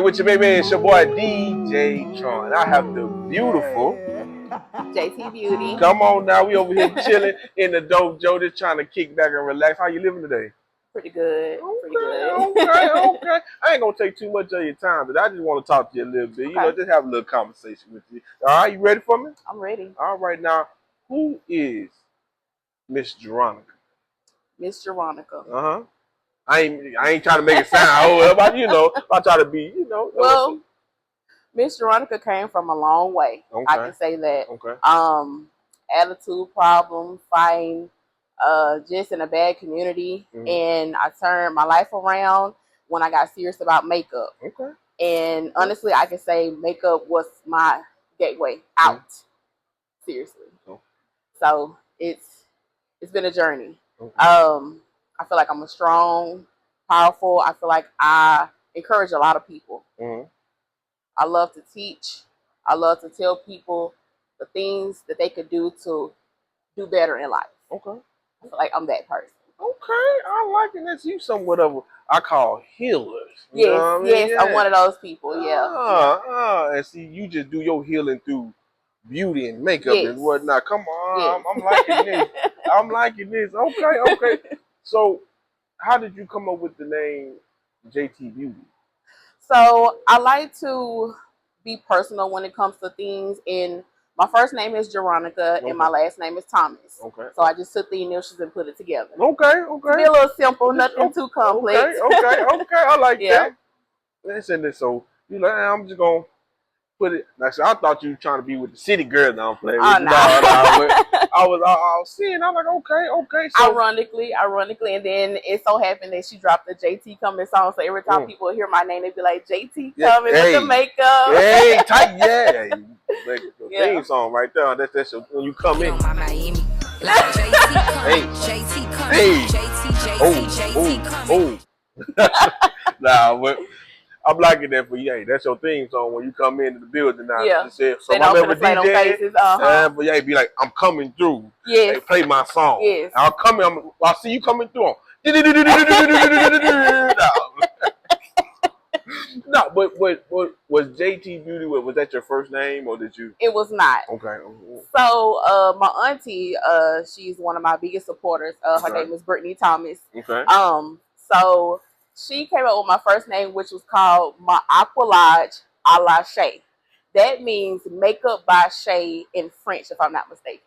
With your baby, it's your boy DJ Tronn. I have the beautiful JT Beauty. Come on now, we over here chilling in the Dojo, just trying to kick back and relax. How you living today? Pretty good. Pretty good. Okay. I ain't gonna take too much of your time, but I just want to talk to you a little bit. You know, just have a little conversation with you. All right, you ready for me? I'm ready. All right, now, who is Miss Joronica? Miss Joronica. I ain't trying to make it sound old, but I try to be, Well, Miss Joronica came from a long way. Okay. I can say that. Okay. Attitude problem, fighting, just in a bad community, and I turned my life around when I got serious about makeup. Okay. And honestly, I can say makeup was my gateway out. Seriously. So it's been a journey. I feel like I'm a strong, powerful. I feel like I encourage a lot of people. I love to teach. I love to tell people the things that they could do to do better in life. Okay. I feel like I'm that person. Okay, I like it. That's you somewhat of I call healers. Yes, I'm one of those people. Yeah. And see, you just do your healing through beauty and makeup and whatnot. Come on, I'm liking this. I'm liking this. Okay. So, how did you come up with the name JT Beauty? So I like to be personal when it comes to things, and my first name is Joronica, and my last name is Thomas. Okay. So I just took the initials and put it together. Okay. Be a little simple, nothing too complex. Okay. I like that. Listen, this so I'm just gonna put it. Like, I thought you were trying to be with the city girl. Now I'm playing with you. I was seeing. I'm like, okay. So, ironically, and then it so happened that she dropped the JT Coming song. So every time people hear my name, they be like, JT Coming with the makeup. Hey, tight, the theme song right there. That's when you come in. Nah, but I'm liking that for you. Hey, that's your theme song when you come into the building now. Yeah. So my little DJ, but yeah, be like, I'm coming through. Yes. Hey, play my song. Yes. I'll see you coming through. No, but was JT Beauty? Was that your first name or did you? It was not. Okay. So my auntie, she's one of my biggest supporters. Her name is Brittany Thomas. Okay. So she came up with my first name, which was called my Aqualage a la Shay. That means makeup by Shay in French, if I'm not mistaken.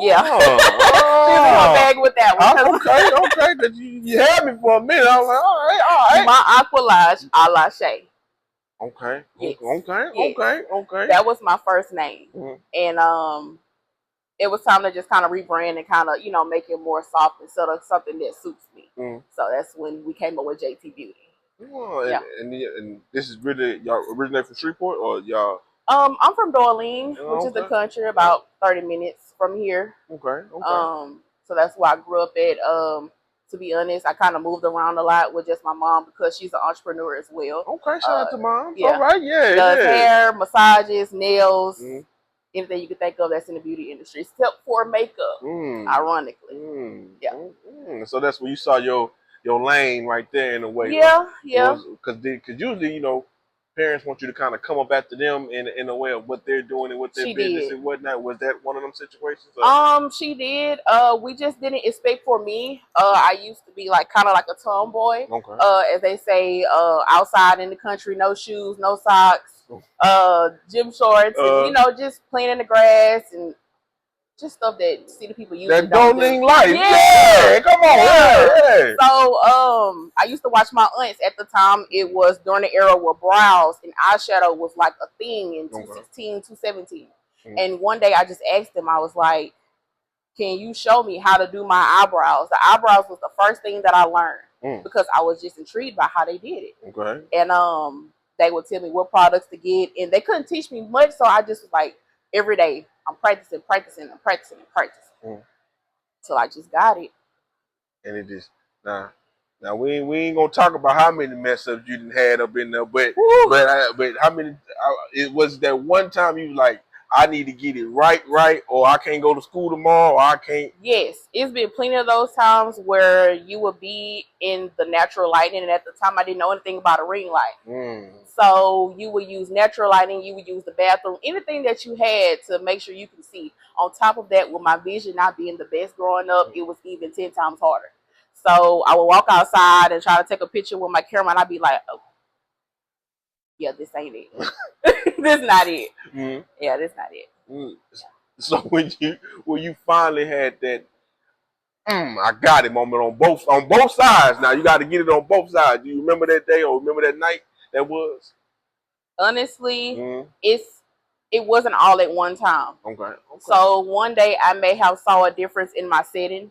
Yeah. She's in my bag with that one. Okay. Cause you had me for a minute. I was like, all right. My Aqualage a la Shay. Okay. Yes. Okay. That was my first name, and it was time to just kind of rebrand and kind of make it more soft and sort of something that suits me. So that's when we came up with JT Beauty. And this is really y'all originate from Shreveport or y'all? I'm from Dorleen, which is the country, about 30 minutes from here. Okay. So that's where I grew up at. To be honest, I kind of moved around a lot with just my mom because she's an entrepreneur as well. Okay, shout out to mom. Yeah. All right, Does hair, massages, nails, anything you can think of that's in the beauty industry, except for makeup. Ironically, So that's where you saw your lane right there in a way. Yeah. Because usually parents want you to kind of come up after them in a way of what they're doing and what their business and whatnot. Was that one of them situations? She did. We just didn't expect for me. I used to be kind of like a tomboy. As they say, outside in the country, no shoes, no socks, gym shorts, and just playing in the grass and just stuff that city people usually don't do. Life. Yeah, come on. Yeah. So I used to watch my aunts at the time. It was during the era where brows and eyeshadow was like a thing in 2016, 2017. And one day I just asked them, I was like, can you show me how to do my eyebrows? The eyebrows was the first thing that I learned because I was just intrigued by how they did it. Okay. And they would tell me what products to get, and they couldn't teach me much, so I just was like, every day I'm practicing. So I just got it. And it just now we ain't gonna talk about how many mess ups you done had up in there, but how many? It was that one time you was like, I need to get it right, or I can't go to school tomorrow, or I can't. Yes, it's been plenty of those times where you would be in the natural lighting, and at the time I didn't know anything about a ring light. So you would use natural lighting, you would use the bathroom, anything that you had to make sure you can see. On top of that, with my vision not being the best growing up, it was even 10 times harder. So I would walk outside and try to take a picture with my camera, and I'd be like, oh, yeah, this ain't it. This not it. Yeah, this not it. Yeah. So when you finally had that, I got it moment on both sides. Now you got to get it on both sides. Do you remember that day or remember that night that was? Honestly, it wasn't all at one time. Okay. So one day I may have saw a difference in my setting,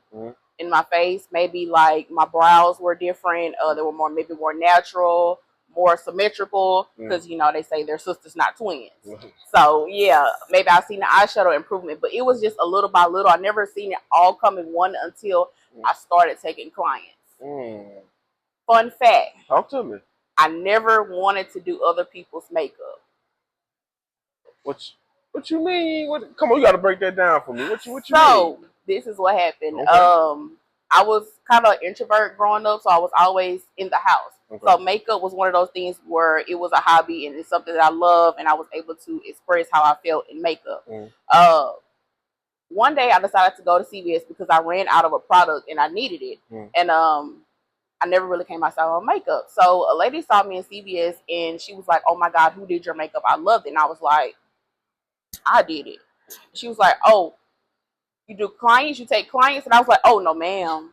in my face. Maybe like my brows were different. They were maybe more natural, more symmetrical. Because they say they're sisters, not twins. So yeah, maybe I've seen the eyeshadow improvement, but it was just a little by little. I never seen it all come in one until I started taking clients. Fun fact. Talk to me. I never wanted to do other people's makeup. What you mean? Come on, you got to break that down for me. What you mean? So this is what happened. Okay. I was kind of an introvert growing up, so I was always in the house. Okay. So makeup was one of those things where it was a hobby and it's something that I love, and I was able to express how I felt in makeup. One day I decided to go to CVS because I ran out of a product and I needed it, and I never really came outside on makeup. So a lady saw me in CVS and she was like, "Oh my God, who did your makeup? I loved it." And I was like, "I did it." She was like, "Oh, you do clients? You take clients?" And I was like, "Oh no, ma'am."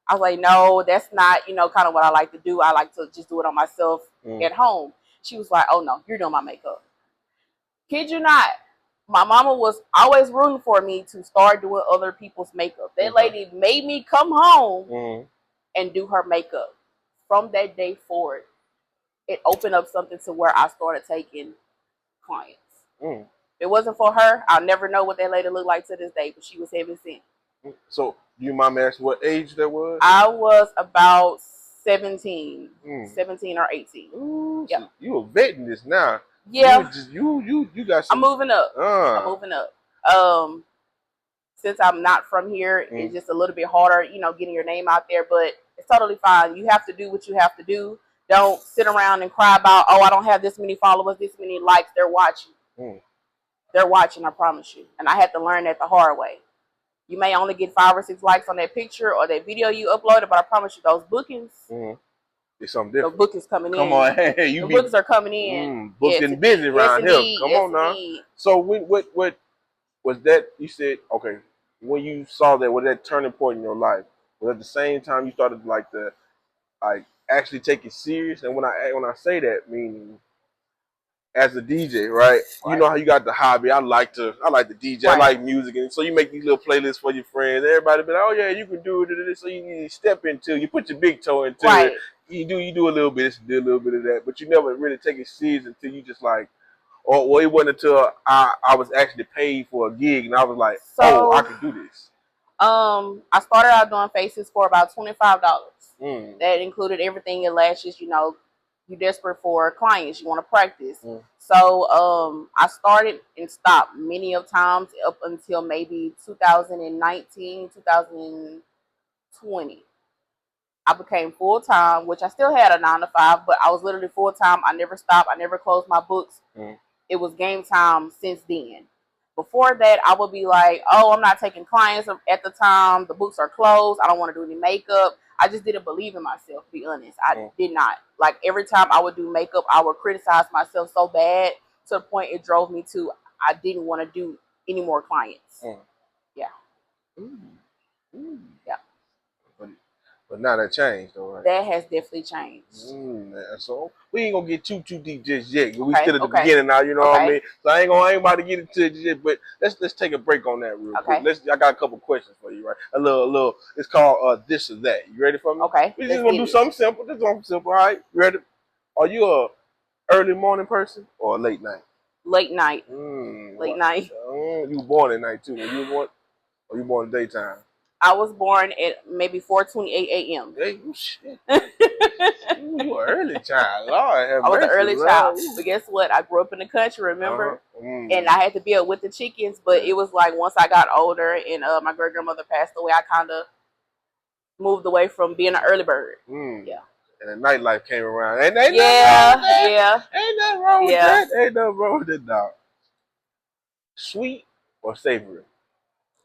I was like, "No, that's not, kind of what I like to do. I like to just do it on myself at home." She was like, "Oh no, you're doing my makeup." Kid you not, my mama was always rooting for me to start doing other people's makeup. That lady made me come home and do her makeup. From that day forward, it opened up something to where I started taking clients. If it wasn't for her, I'll never know what that lady looked like to this day, but she was heaven sent. So, do you mind me asking what age that was? I was about 17, 17 or 18. Ooh, yeah. So you a vet in this now. Yeah. You got some... I'm moving up. I'm moving up. Since I'm not from here, it's just a little bit harder, getting your name out there, but it's totally fine. You have to do what you have to do. Don't sit around and cry about, oh, I don't have this many followers, this many likes. They're watching. They're watching, I promise you. And I had to learn that the hard way. You may only get 5 or 6 likes on that picture or that video you uploaded, but I promise you, those bookings, it's something different. The bookings coming in. Come on, hey, the bookings are coming in. Booked and busy around here. Come on now. So what was that? You said, okay, when you saw that, was that turning point in your life? Was at the same time you started actually take it serious? And when I say that, meaning as a DJ, right? You know how you got the hobby. I like the DJ. I like music, and so you make these little playlists for your friends. Everybody be like, "Oh yeah, you can do it." So you step into, you put your big toe into it. You do a little bit, do a little bit of that, but you never really take it serious until you just like, or it wasn't until I was actually paid for a gig, and I was like, oh, I can do this. I started out doing faces for about $25. That included everything, your lashes, you're desperate for clients, you want to practice. So I started and stopped many of times up until maybe 2019, 2020. I became full-time, which I still had a 9-to-5, but I was literally full-time. I never stopped. I never closed my books. It was game time since then. Before that, I would be like, oh, I'm not taking clients at the time. The books are closed. I don't want to do any makeup. I just didn't believe in myself, to be honest. I did not. Like, every time I would do makeup, I would criticize myself so bad to the point it drove me to I didn't want to do any more clients. Yeah. Yeah. But now that changed, though, right? That has definitely changed. So we ain't gonna get too deep just yet. We still at the beginning now, you know what I mean? So I ain't about to get into it yet, but let's take a break on that real quick. I got a couple questions for you, right? A little. It's called this or that. You ready for me? Okay. We just gonna do something simple. Just something simple, all right? You ready? Are you a early morning person or a late night? Late night. Late night. You were born at night too. You were born, or you born in daytime? I was born at maybe 4:28 a.m. Hey, shit. You an early child. Lord have I was an mercy, early Lord. child. But guess what? I grew up in the country, remember? And I had to be up with the chickens. But it was like once I got older and my great grandmother passed away, I kind of moved away from being an early bird. Yeah. And the nightlife came around. Ain't nothing wrong with that. Ain't nothing wrong with that, dog. Sweet or savory?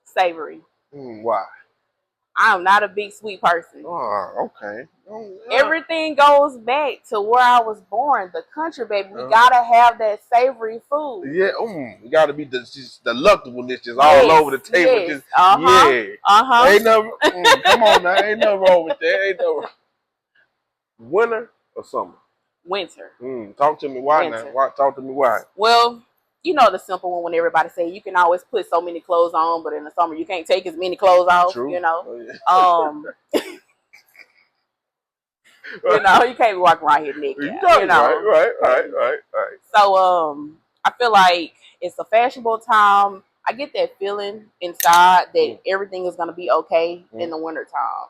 Savory. Why? I'm not a big sweet person. Oh, okay. Everything goes back to where I was born, the country, baby. We gotta have that savory food. Yeah, it gotta be the delectableness just all over the table. Yes. Just Ain't no, come on now, ain't nothing wrong with that. Ain't no. Winter or summer? Winter. Talk to me why now. Talk to me why. Well, you know the simple one when everybody say you can always put so many clothes on, but in the summer you can't take as many clothes off. True. You know. Oh, yeah. You know, you can't walk around here naked. You know. Right. So I feel like it's a fashionable time. I get that feeling inside that everything is gonna be okay in the winter time.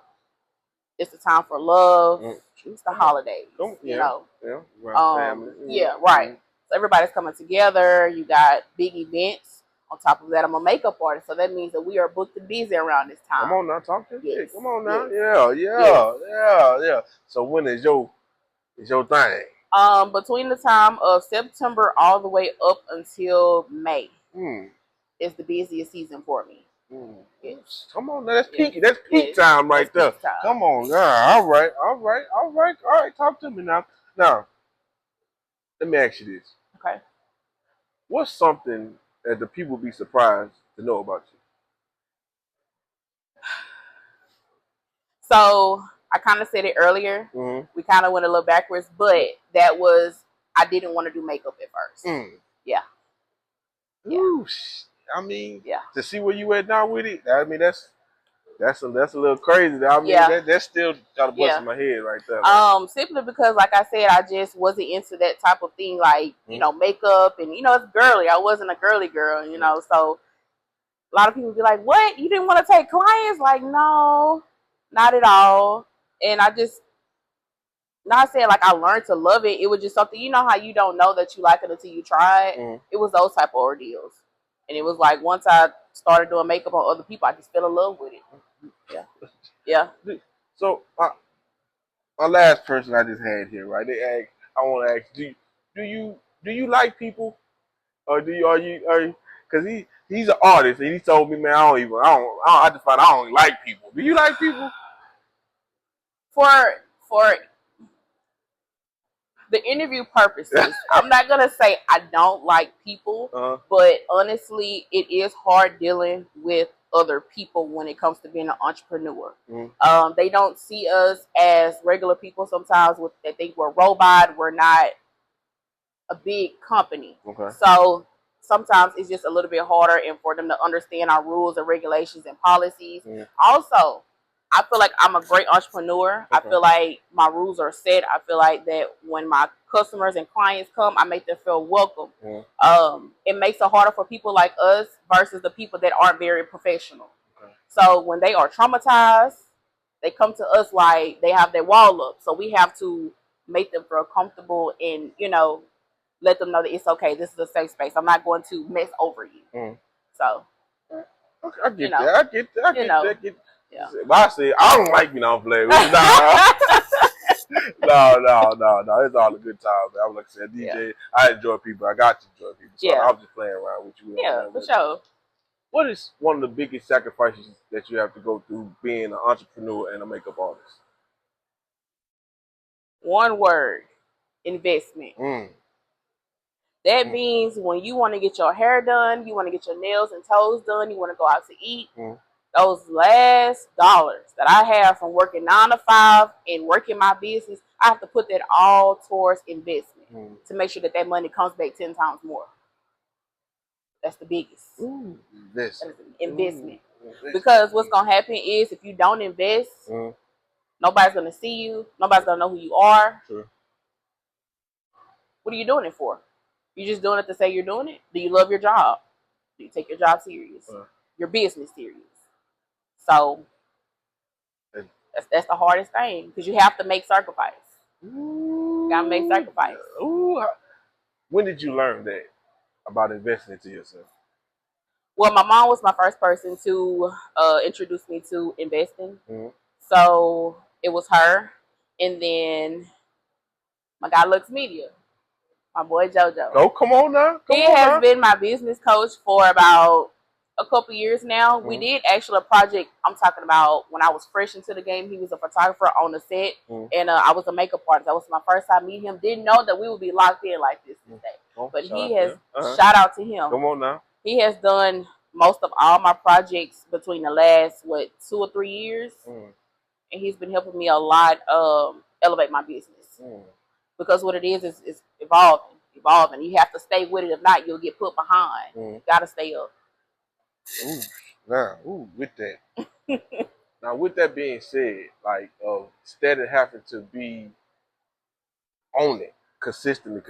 It's the time for love. It's the holidays. You know. Family. Right. So everybody's coming together. You got big events. On top of that, I'm a makeup artist, so that means that we are booked and busy around this time. Come on now, talk to me. Yes. Come on now. Yes. Yeah. So when is your thing? Between the time of September all the way up until May is the busiest season for me. Yes. Come on now, that's peak. That's peak time right there. Time. Come on, all right. Talk to me now. Now, let me ask you this. Okay. What's something that the people be surprised to know about you? So I kind of said it earlier. We kind of went a little backwards, but that was I didn't want to do makeup at first. Yeah. Ooh, I mean, to see where you at now with it. I mean, that's a little crazy. I mean, that's still got a bust in my head right there. Like. Simply because, like I said, I just wasn't into that type of thing, like you know, makeup and it's girly. I wasn't a girly girl, So a lot of people be like, "What? You didn't want to take clients?" Like, no, not at all. And I just, not saying like I learned to love it. It was just something, you know how you don't know that you like it until you try it. It was those type of ordeals, and it was like once I started doing makeup on other people, I just fell in love with it. Yeah. So my last person I just had here, right? I want to ask, do you like people, or are you? Because he's an artist, and he told me, man, I just find I don't like people. Do you like people? For the interview purposes, I'm not gonna say I don't like people, but honestly, it is hard dealing with other people when it comes to being an entrepreneur. They don't see us as regular people sometimes. They think we're a robot. We're not a big company. So sometimes it's just a little bit harder, and for them to understand our rules and regulations and policies. Also, I feel like I'm a great entrepreneur. I feel like my rules are set. I feel like that when my customers and clients come, I make them feel welcome. It makes it harder for people like us versus the people that aren't very professional. So when they are traumatized, they come to us like they have their wall up. So we have to make them feel comfortable and, let them know that it's okay. This is a safe space. I'm not going to mess over you. So. I get that. I get that. Yeah. Well, I say I don't like being on play. No. It's all a good time. Man. Like I said, DJ, I enjoy people. I got to enjoy people. So I was just playing around with you. Yeah, for sure. What is one of the biggest sacrifices that you have to go through being an entrepreneur and a makeup artist? One word: investment. That means when you want to get your hair done, you want to get your nails and toes done, you want to go out to eat, those last dollars that I have from working 9 to 5 and working my business, I have to put that all towards investment to make sure that money comes back 10 times more. That's the biggest. Investment. Because what's going to happen is if you don't invest, nobody's going to see you. Nobody's going to know who you are. What are you doing it for? You just doing it to say you're doing it? Do you love your job? Do you take your job serious? Your business serious? So That's the hardest thing because you have to make sacrifice. Ooh, You gotta make sacrifice. Ooh. When did you learn that about investing into yourself? Well, my mom was my first person to introduce me to investing. Mm-hmm. So it was her, and then my guy Lux Media, my boy Jojo. Oh, come on now. He has been my business coach for about a couple years now. We did actually a project. I'm talking about when I was fresh into the game. He was a photographer on the set, and I was a makeup artist. That was my first time meeting him. Didn't know that we would be locked in like this today. But he has, shout out to him. Come on now. He has done most of all my projects between the last, 2 or 3 years. And he's been helping me a lot elevate my business. Because what it is evolving. You have to stay with it. If not, you'll get put behind. You got to stay up. Ooh, now, with that. Now, with that being said, like, instead of having to be on it consistently,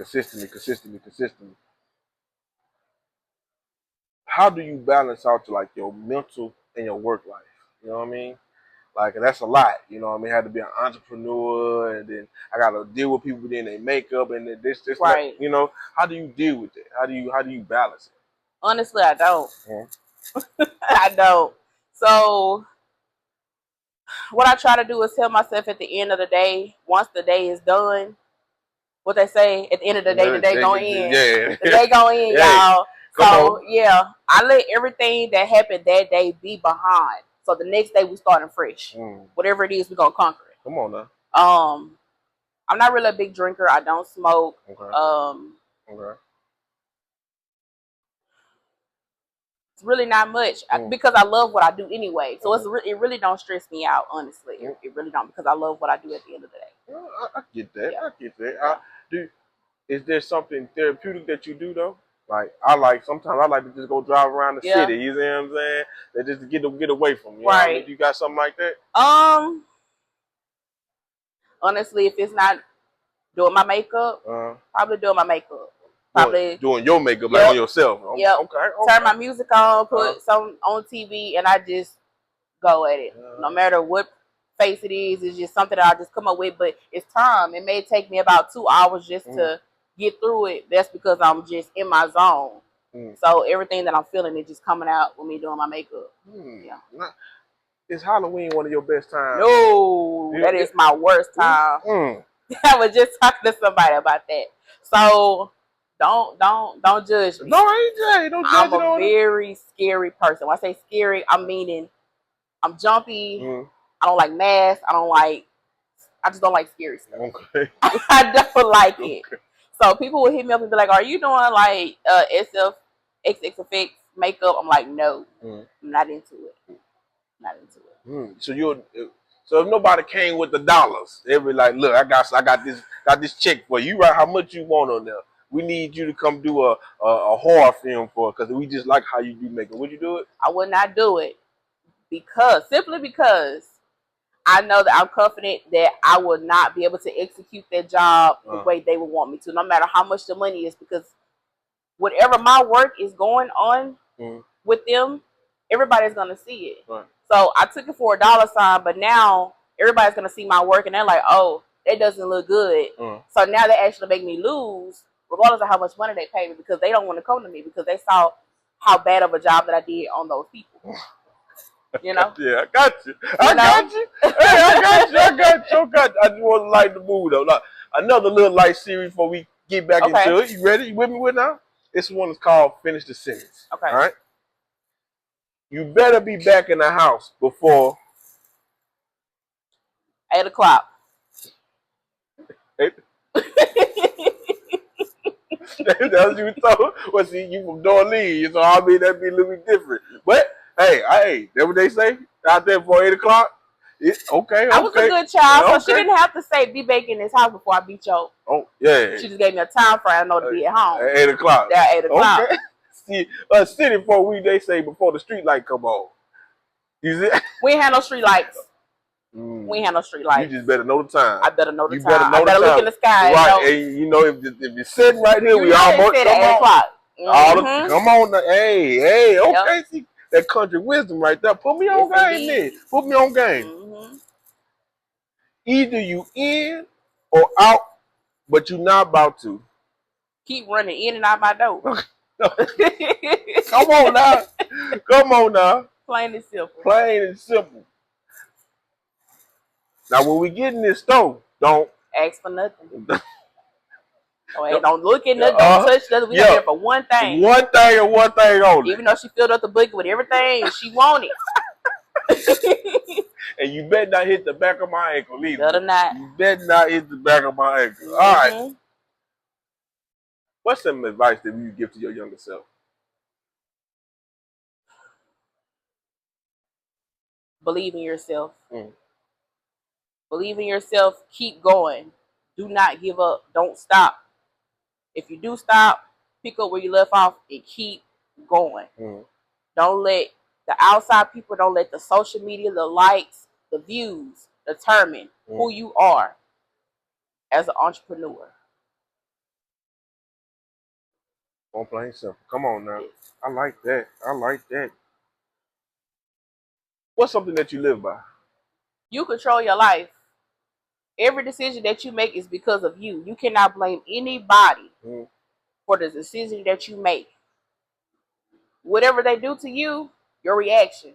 how do you balance out to, like, your mental and your work life? You know what I mean? Like, that's a lot. You know what I mean? I had to be an entrepreneur, and then I got to deal with people doing their makeup and this, right. That, you know, how do you deal with it? How do you balance it? Honestly, I don't. I don't. So what I try to do is tell myself at the end of the day, once the day is done, what they say, at the end of the day, the day go in. Yeah. The day go in, y'all. So, yeah, I let everything that happened that day be behind. So the next day we starting fresh. Whatever it is, we're going to conquer it. Come on now. I'm not really a big drinker. I don't smoke. It's really not much because I love what I do anyway. So it really don't stress me out, honestly. It really don't, because I love what I do at the end of the day. Well, I get that. Yeah. I get that. Yeah. Is there something therapeutic that you do though? Like sometimes I like to just go drive around the city. You see what I'm saying? That just to get away from you. Right. Know what I mean? You got something like that? Honestly, if it's not doing my makeup, probably doing my makeup. Probably doing your makeup like on yourself. Yep. Okay. Turn my music on, put some on TV, and I just go at it. No matter what face it is, it's just something that I just come up with. But it's time. It may take me about 2 hours just to get through it. That's because I'm just in my zone. So everything that I'm feeling is just coming out with me doing my makeup. Yeah. Is Halloween one of your best times? No, that is my worst time. I was just talking to somebody about that. So don't judge me. No, I ain't don't judge. I'm a very scary person. When I say scary, I'm meaning I'm jumpy. I don't like masks. I just don't like scary stuff. Okay. I don't like it. So people will hit me up and be like, "Are you doing like XXFX makeup?" I'm like, "No, I'm not into it. Not into it." So if nobody came with the dollars, they'd be like, "Look, I got this check for you. Write how much you want on there. We need you to come do a horror film for us because we just like how you do makeup." Would you do it? I would not do it simply because I know that I'm confident that I will not be able to execute that job the way they would want me to, no matter how much the money is, because whatever my work is going on with them, everybody's going to see it. Right. So I took it for a dollar sign, but now everybody's going to see my work and they're like, "Oh, that doesn't look good." So now they actually make me lose, regardless of how much money they pay me, because they don't want to come to me because they saw how bad of a job that I did on those people. You know? Yeah, I got you. I got you. Hey, I got you. I just want to light the mood though. Like, another little light series before we get back into it. You ready? You with me with now? This one is called Finish the Sentence. Okay. All right. You better be back in the house before 8 o'clock. 8. That's what you thought. Well, see, you from Dorleen, so I mean that'd be a little bit different. But hey, that's what they say out there for 8 o'clock. Okay. I was a good child, so she didn't have to say be back in this house before I beat you. Oh yeah. She just gave me a time frame. I know to be at home. At 8 o'clock. Yeah, 8 o'clock. Okay. See, city they say before the street light come on. You see? We ain't had no street lights. We ain't have no street lights. You just better know the time. I better know the time. I better look in the sky. Right, and you know if you're sitting right here, we almost at 8 o'clock. Come on, hey, okay. Yep. See that country wisdom right there. Put me on game, then. Put me on game. Either you in or out, but you not about to. Keep running in and out my door. Come on now. Come on now. Plain and simple. Plain and simple. Now, when we get in this store, don't ask for nothing. Don't look at nothing. Don't touch nothing. We got here for one thing. One thing and one thing only. Even though she filled up the bucket with everything and she wanted. And you better not hit the back of my ankle either. Better not. You better not hit the back of my ankle. All right. What's some advice that you give to your younger self? Believe in yourself. Believe in yourself. Keep going. Do not give up. Don't stop. If you do stop, pick up where you left off and keep going. Don't let the outside people, don't let the social media, the likes, the views determine who you are as an entrepreneur. On plain simple. Come on now. I like that. I like that. What's something that you live by? You control your life. Every decision that you make is because of you. You cannot blame anybody for the decision that you make. Whatever they do to you, your reaction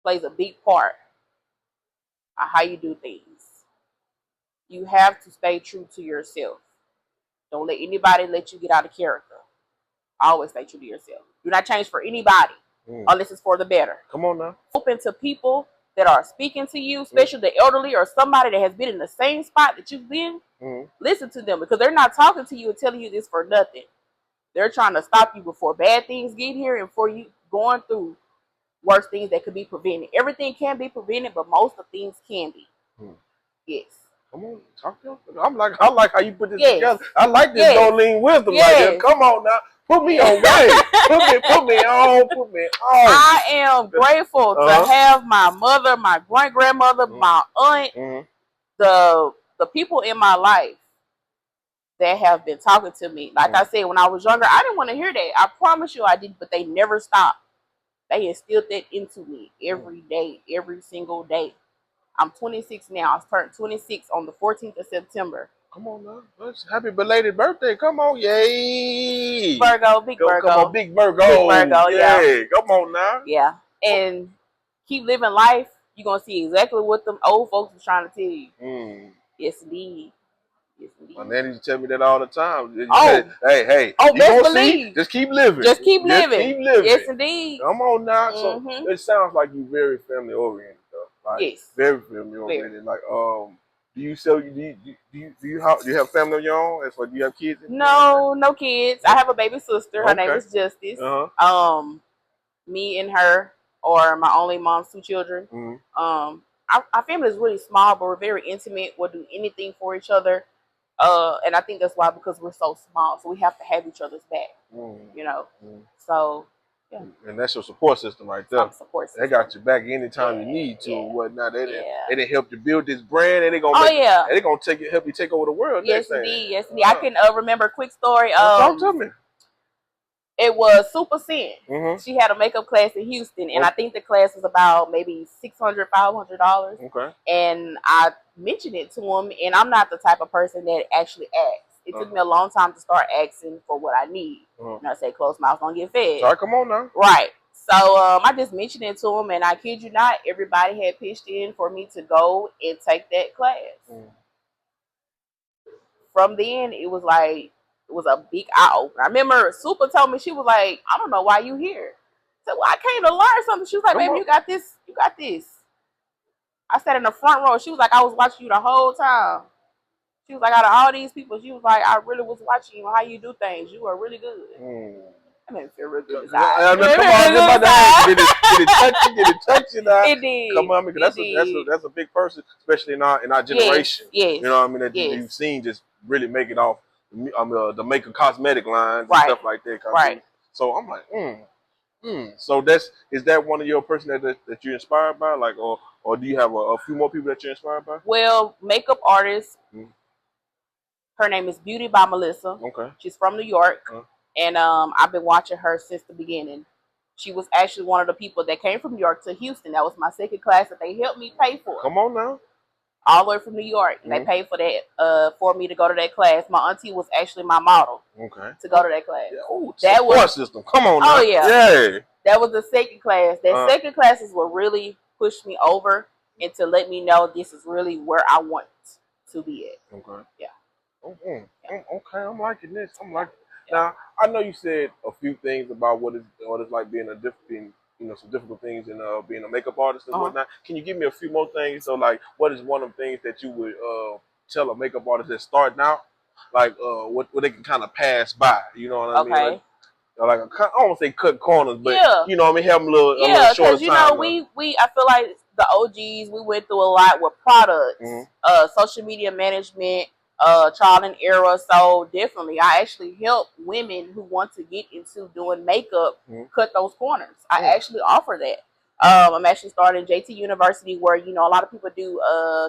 plays a big part on how you do things. You have to stay true to yourself. Don't let anybody let you get out of character. Always stay true to yourself. Do not change for anybody unless it's for the better. Come on now. Open to people that are speaking to you, especially the elderly or somebody that has been in the same spot that you've been. Listen to them because they're not talking to you and telling you this for nothing. They're trying to stop you before bad things get here and for you going through worse things that could be prevented. Everything can be prevented, but most of things can be. Yes. Come on, talk to them. I like how you put this together. I like this Jolene wisdom right there. Come on now. Put me on game. Put me on. I am grateful to have my mother, my great-grandmother, my aunt, the people in my life that have been talking to me. Like I said, when I was younger, I didn't want to hear that. I promise you I did, but they never stopped. They instilled that into me every day, every single day. I'm 26 now. I turned 26 on the 14th of September. Come on now. Happy belated birthday. Come on. Yay. Virgo, big Virgo. Come on, big Virgo. Big Virgo, yeah. Come on now. Yeah. And keep living life. You're going to see exactly what them old folks are trying to tell you. Yes, indeed. Yes, indeed. My nanny used to tell me that all the time. Oh. Hey. Oh, best believe. Just keep living. Just keep living. Keep living. Yes, indeed. Come on now. So it sounds like you're very family oriented. Like, yes. Very family oriented. Like, do you have family of your own? As do you have kids? No kids. I have a baby sister. Her name is Justice. Me and her are my only mom's 2 children. Our family is really small, but we're very intimate. We'll do anything for each other. And I think that's why, because we're so small, so we have to have each other's back. You know. So yeah. And that's your support system right there. Support system. They got your back anytime you need to and whatnot. They didn't help you build this brand, and they're gonna help you take over the world. Yes, indeed. Yes, indeed. I can remember a quick story. Talk to me. It was Super Sin. She had a makeup class in Houston, and I think the class was about maybe $600, $500. Okay. And I mentioned it to him, and I'm not the type of person that actually asks. It took me a long time to start asking for what I need. And I say, closed mouths don't get fed. Sorry, come on now. Right. So I just mentioned it to him, and I kid you not, everybody had pitched in for me to go and take that class. From then, it was a big eye opener. I remember Super told me, she was like, I don't know why you here. I said, well, I came to learn something. She was like, baby, you got this. You got this. I sat in the front row. She was like, I was watching you the whole time. She was like, out of all these people, she was like, I really was watching you, how you do things. You are really good. I made me feel real good inside. Did it touch you now? It did. Come on, because that's a big person, especially in our generation. Yes. You know what I mean? That you've seen just really make it off the makeup cosmetic lines and stuff like that. Right. So I'm like, So is that one of your person that you're inspired by? Like, or do you have a few more people that you're inspired by? Well, makeup artist. Her name is Beauty by Melissa. Okay. She's from New York. And I've been watching her since the beginning. She was actually one of the people that came from New York to Houston. That was my second class that they helped me pay for. Come on now. all the way from New York. And they paid for that for me to go to that class. My auntie was actually my model. Okay. To go to that class. Yeah. Ooh, that was system. Come on now. Oh yeah. Yeah. That was the second class. That second class is what really pushed me over and to let me know this is really where I want to be at. Okay. Yeah. Okay. Okay. I'm liking this. I'm liking. Now, I know you said a few things about what it's like being some difficult things in being a makeup artist and whatnot. Can you give me a few more things? So, like, what is one of the things that you would tell a makeup artist that's starting out, like what they can kind of pass by? You know what I mean? Like I don't want to say cut corners, but you know what I mean, have them a little shorter time. Because you know we I feel like the OGs we went through a lot with products, social media management, trial and error. So definitely, I actually help women who want to get into doing makeup cut those corners. I actually offer that. I'm actually starting JT University, where a lot of people do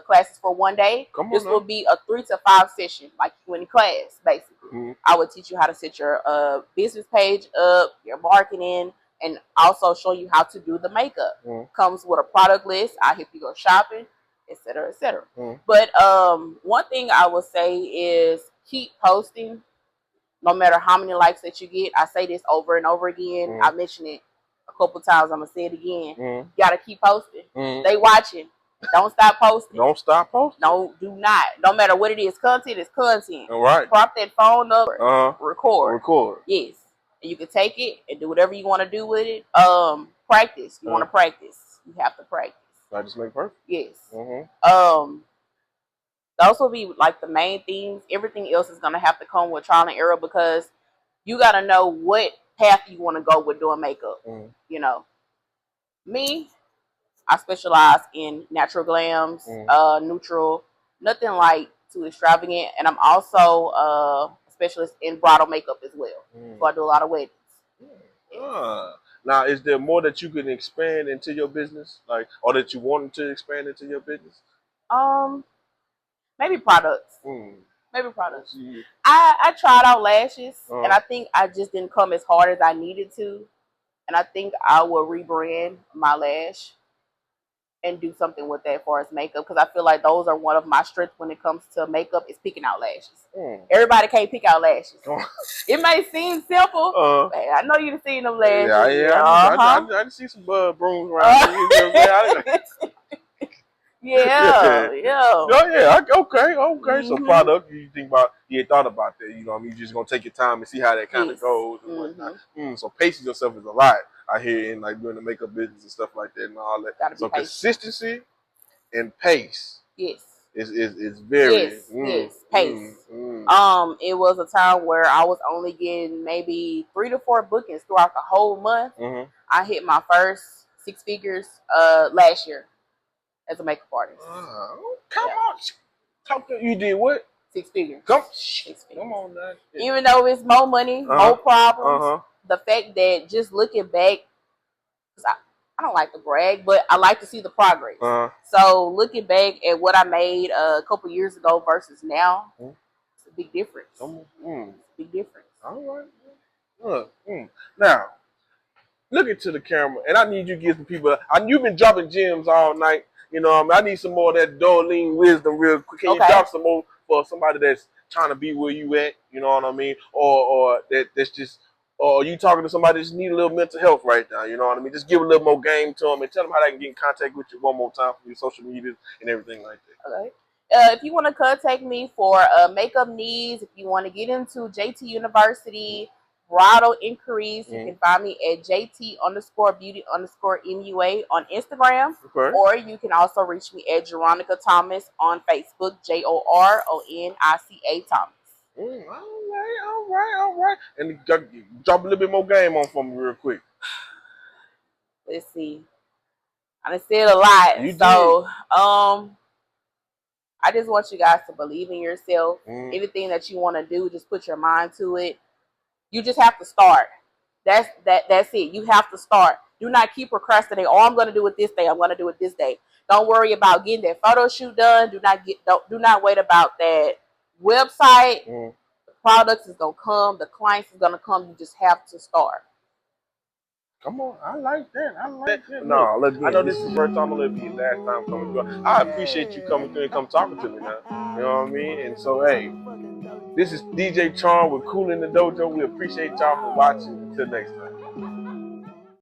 classes for one day. This will be a 3 to 5 session, like you in class, basically. I would teach you how to set your business page up, your marketing, and also show you how to do the makeup. Comes with a product list. I help you go shopping, etc., etc. But one thing I would say is keep posting, no matter how many likes that you get. I say this over and over again. I mention it a couple times. I'm gonna say it again. You gotta keep posting. They watching. Don't stop posting. Don't stop posting. No, do not. No matter what it is, content is content. All right. Prop that phone up. Record. Record. Yes. And you can take it and do whatever you want to do with it. Practice. You want to practice. You have to practice. Practice make perfect. Yes. Those will be like the main things. Everything else is gonna have to come with trial and error, because you gotta know what path you want to go with doing makeup. Me, I specialize in natural glams, neutral, nothing like too extravagant, and I'm also a specialist in bridal makeup as well. So I do a lot of weddings. Now, is there more that you can expand into your business, like, or that you want to expand into your business? Maybe products. Maybe products. I tried out lashes, and I think I just didn't come as hard as I needed to. And I think I will rebrand my lash and do something with that as far as makeup, because I feel like those are one of my strengths when it comes to makeup, is picking out lashes. Everybody can't pick out lashes. It may seem simple, but I know you've seen them lashes. I see some brooms around. Yeah. Okay. So product, you think about, you thought about that. You know what I mean? You're just gonna take your time and see how that kind of goes and whatnot. So pacing yourself is a lot out here in like doing the makeup business and stuff like that and all that. So consistency and pace. Yes. Is very pace. It was a time where I was only getting maybe 3 to 4 bookings throughout the whole month. I hit my first 6 figures last year as a makeup artist. Come on. You did what? 6 figures. 6 figures. Come on now. Even though it's more money, more problems, the fact that just looking back, because I don't like to brag, but I like to see the progress. So looking back at what I made a couple years ago versus now, it's a big difference. Big difference. All right. Now, look into the camera, and I need you to give some people. You've been dropping gems all night. You know, I need some more of that Doreen wisdom real quick. Can you drop some more for somebody that's trying to be where you at? You know what I mean? Or that's just, or you talking to somebody that just need a little mental health right now? You know what I mean? Just give a little more game to them and tell them how they can get in contact with you one more time for your social media and everything like that. Okay. If you want to contact me for makeup needs, if you want to get into JT University, bridal inquiries, you can find me at JT_beauty_MUA on Instagram, or you can also reach me at Joronica Thomas on Facebook, JORONICA Thomas. All right. And drop a little bit more game on for me real quick. Let's see. I done said a lot. I just want you guys to believe in yourself. Anything that you want to do, just put your mind to it. You just have to start. That's it. You have to start. Do not keep procrastinating. Oh, I'm going to do it this day. I'm going to do it this day. Don't worry about getting that photo shoot done. Do not wait about that website. The products is going to come. The clients is going to come. You just have to start. Come on, I like that. I like that. No, look, I know this is the first time, it'll be your last time coming through. I appreciate you coming through and come talking to me now. You know what I mean? And so, hey, this is DJ Tronn with Coolin the Dojo. We appreciate y'all for watching. Until next time.